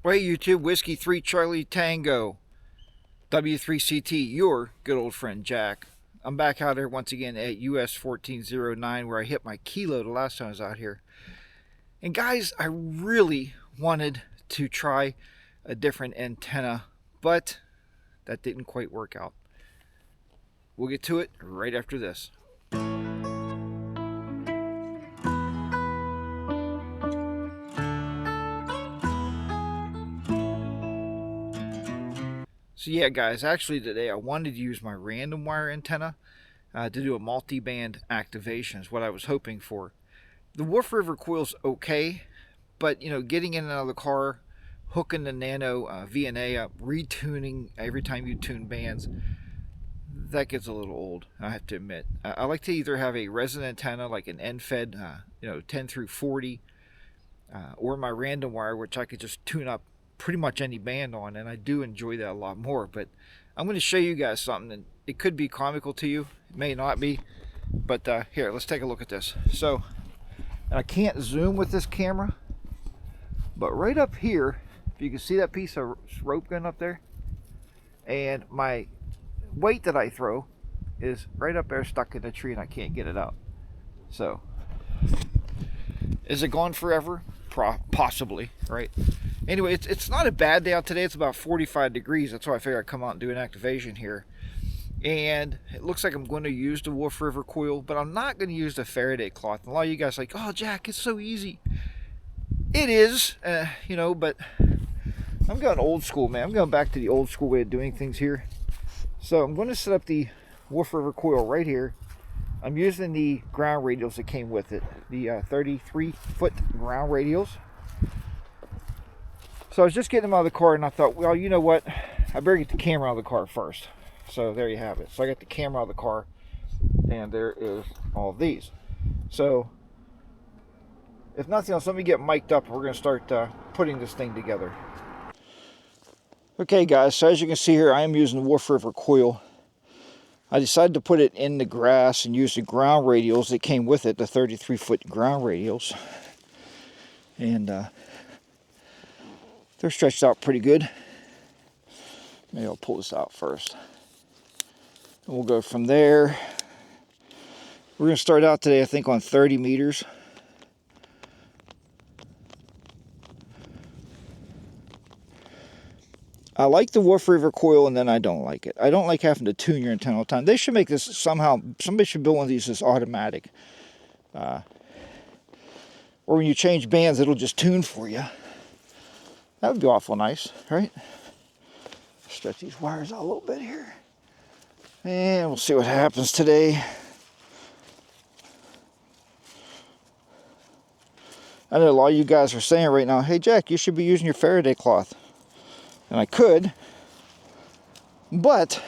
Hey YouTube, Whiskey 3 Charlie Tango, W3CT, your good old friend Jack. I'm back out here once again at US 1409 where I hit my kilo the last time I was out here. And guys, I really wanted to try a different antenna, but that didn't quite work out. We'll get to it right after this. So yeah guys, actually today I wanted to use my random wire antenna to do a multi-band activation is what I was hoping for. The Wolf River coil's okay, but you know, getting in and out of the car, hooking the nano VNA up, retuning every time you tune bands, that gets a little old, I have to admit. I like to either have a resonant antenna like an end-fed, 10 through 40, or my random wire, which I could just tune up pretty much any band on, and I do enjoy that a lot more. But I'm going to show you guys something, and it could be comical to you, it may not be, but here, let's take a look at this. So I can't zoom with this camera, but right up here, if you can see that piece of rope going up there, and my weight that I throw is right up there stuck in the tree and I can't get it out. So is it gone forever? Possibly, right? Anyway, it's not a bad day out today. It's about 45 degrees. That's why I figured I'd come out and do an activation here. And it looks like I'm going to use the Wolf River coil, but I'm not going to use the Faraday cloth. And a lot of you guys are like, oh, Jack, it's so easy. It is, but I'm going old school, man. I'm going back to the old school way of doing things here. So I'm going to set up the Wolf River coil right here. I'm using the ground radials that came with it, the 33-foot ground radials. So I was just getting them out of the car, and I thought, well, you know what? I better get the camera out of the car first. So there you have it. So I got the camera out of the car, and there is all of these. So if nothing else, let me get mic'd up. We're going to start putting this thing together. Okay, guys. So as you can see here, I am using the Wolf River coil. I decided to put it in the grass and use the ground radials that came with it, the 33-foot ground radials. And they're stretched out pretty good. Maybe I'll pull this out first. And we'll go from there. We're going to start out today, I think, on 30 meters. I like the Wolf River coil, and then I don't like it. I don't like having to tune your antenna all the time. They should make this somehow, somebody should build one of these that's automatic. Or when you change bands, it'll just tune for you. That would be awful nice, right? Stretch these wires out a little bit here. And we'll see what happens today. I know a lot of you guys are saying right now, hey Jack, you should be using your Faraday cloth. And I could, but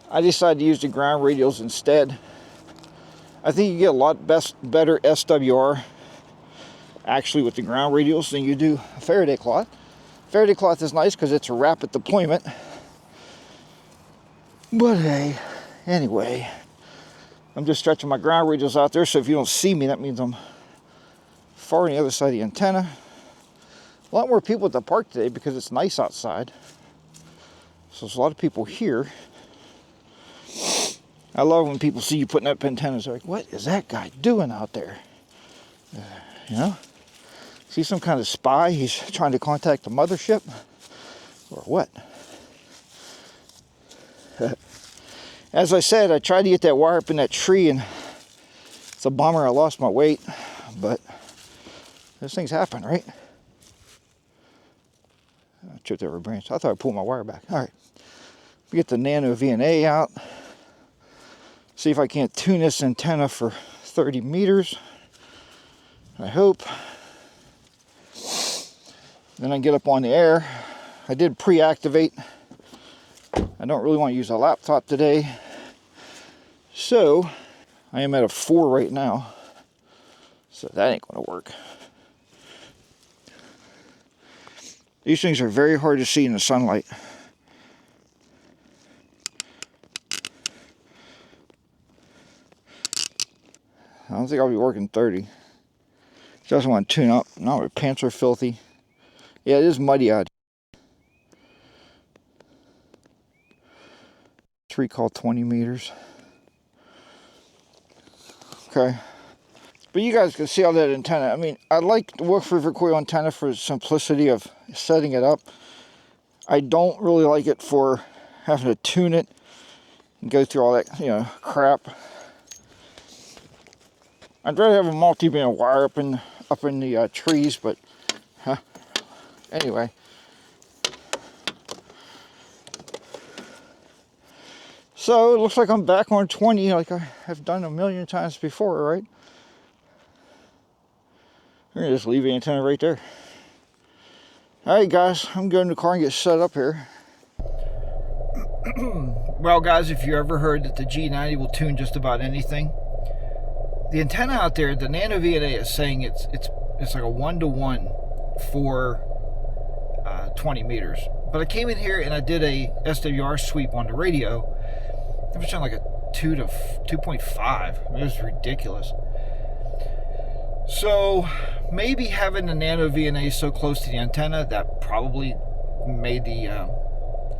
I decided to use the ground radials instead. I think you get a lot better SWR actually with the ground radials than you do a Faraday cloth. Faraday cloth is nice because it's a rapid deployment. But hey, anyway, I'm just stretching my ground radials out there, so if you don't see me, that means I'm far on the other side of the antenna. A lot more people at the park today because it's nice outside. So there's a lot of people here. I love when people see you putting up antennas. They're like, what is that guy doing out there? See some kind of spy? He's trying to contact the mothership? Or what? As I said, I tried to get that wire up in that tree, and it's a bummer I lost my weight. But those things happen, right? I tripped over a branch. I thought I pulled my wire back. All right. Get the nano VNA out. See if I can't tune this antenna for 30 meters. I hope. Then I get up on the air. I did pre-activate. I don't really want to use a laptop today. So I am at a 4 right now. So that ain't going to work. These things are very hard to see in the sunlight. I don't think I'll be working 30. Just want to tune up. Now my pants are filthy. Yeah, it is muddy out. Tree called 20 meters. Okay. But you guys can see all that antenna. I mean, I like the Wolf River coil antenna for the simplicity of setting it up. I don't really like it for having to tune it and go through all that, you know, crap. I'd rather have a multi-band wire up in the trees, but anyway. So it looks like I'm back on 20 like I have done a million times before, right? I'm gonna just leave the antenna right there. Alright guys, I'm going to the car and get set up here. Well guys, if you ever heard that the G90 will tune just about anything, the antenna out there, the Nano VNA is saying it's like a 1-to-1 for 20 meters. But I came in here and I did a SWR sweep on the radio. It was like a 2 to 2.5. It was ridiculous. So maybe having the Nano VNA so close to the antenna, that probably made the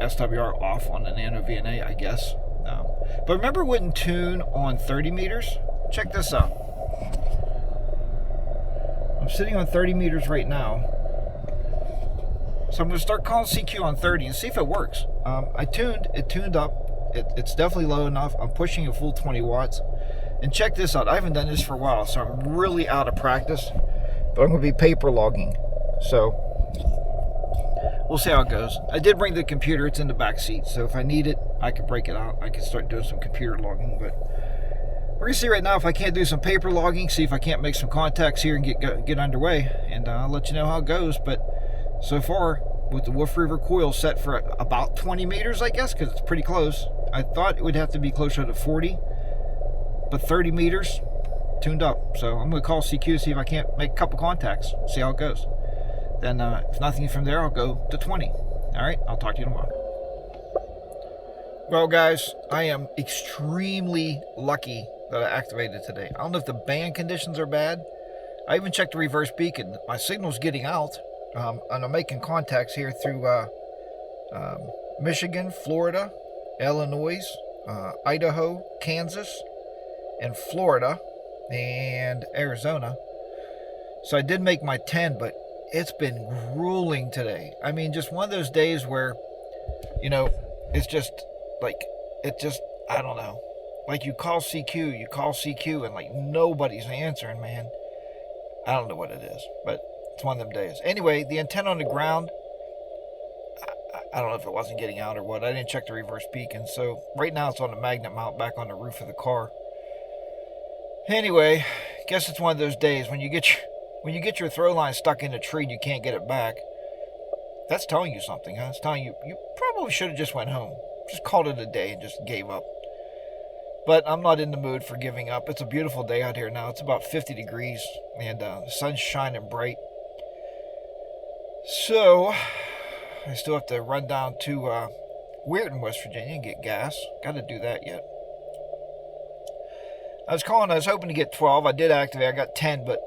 SWR off on the Nano VNA, I guess. But remember it wouldn't tune on 30 meters? Check this out. I'm sitting on 30 meters right now. So I'm going to start calling CQ on 30 and see if it works. It tuned up. It's definitely low enough. I'm pushing a full 20 watts. And check this out. I haven't done this for a while, so I'm really out of practice. But I'm going to be paper logging. So we'll see how it goes. I did bring the computer. It's in the back seat. So if I need it, I can break it out. I can start doing some computer logging. But we're going to see right now if I can't do some paper logging. See if I can't make some contacts here and get underway. And I'll let you know how it goes. But so far, with the Wolf River coil set for about 20 meters, I guess, because it's pretty close. I thought it would have to be closer to 40. But 30 meters, tuned up. So I'm going to call CQ, see if I can't make a couple contacts, see how it goes. Then if nothing from there, I'll go to 20. All right, I'll talk to you tomorrow. Well, guys, I am extremely lucky that I activated today. I don't know if the band conditions are bad. I even checked the reverse beacon. My signal's getting out, and I'm making contacts here through Michigan, Florida, Illinois, Idaho, Kansas, and Florida and Arizona. So I did make my 10, but it's been grueling today. I mean, just one of those days where, you know, it's just like, I don't know. Like you call CQ, and like nobody's answering, man. I don't know what it is, but it's one of them days. Anyway, the antenna on the ground, I don't know if it wasn't getting out or what. I didn't check the reverse beacon. So right now it's on the magnet mount back on the roof of the car. Anyway, guess it's one of those days when you get your throw line stuck in a tree and you can't get it back. That's telling you something, huh? It's telling you probably should have just went home. Just called it a day and just gave up. But I'm not in the mood for giving up. It's a beautiful day out here now. It's about 50 degrees and the sun's shining bright. So I still have to run down to Weirton, West Virginia and get gas. Got to do that yet. I was hoping to get 12. I did activate. I got 10, but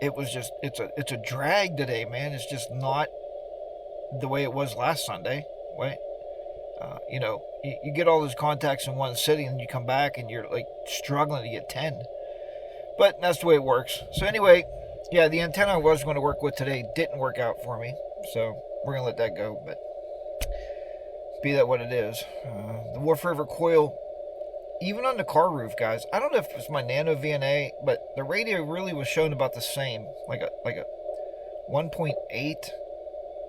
it was just, it's a drag today, man. It's just not the way it was last Sunday. Right? You know, you get all those contacts in one sitting and you come back and you're like struggling to get 10. But that's the way it works. So anyway, yeah, the antenna I was going to work with today didn't work out for me. So we're going to let that go, but be that what it is. The Wolf River coil, even on the car roof, guys, I don't know if it's my Nano VNA, but the radio really was showing about the same, like a 1.8.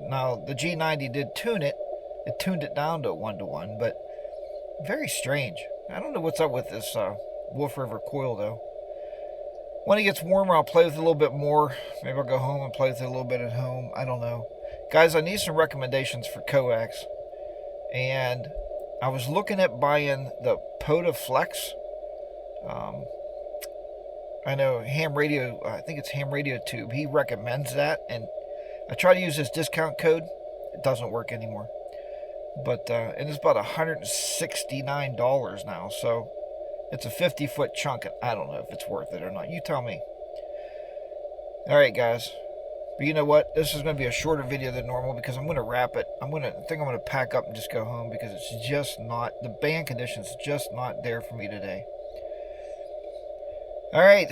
Now, the G90 did tune it. It tuned it down to 1-to-1, but very strange. I don't know what's up with this Wolf River coil, though. When it gets warmer, I'll play with it a little bit more. Maybe I'll go home and play with it a little bit at home. I don't know. Guys, I need some recommendations for coax. And I was looking at buying the POTA Flex. I know Ham Radio, I think it's Ham Radio Tube. He recommends that. And I try to use his discount code. It doesn't work anymore. But and it's about $169 now. So it's a 50-foot chunk. And I don't know if it's worth it or not. You tell me. All right, guys. But you know what? This is going to be a shorter video than normal because I'm going to wrap it. I think I'm going to pack up and just go home because it's just not, the band conditions just not there for me today. All right,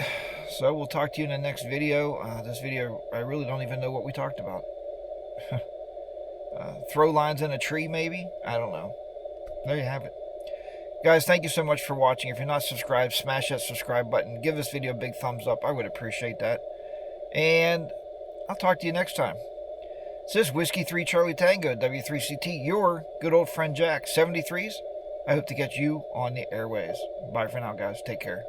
so we'll talk to you in the next video. This video, I really don't even know what we talked about. Throw lines in a tree, maybe? I don't know. There you have it. Guys, thank you so much for watching. If you're not subscribed, smash that subscribe button. Give this video a big thumbs up. I would appreciate that. And I'll talk to you next time. This is Whiskey 3 Charlie Tango, W3CT, your good old friend Jack. 73s, I hope to get you on the airways. Bye for now, guys. Take care.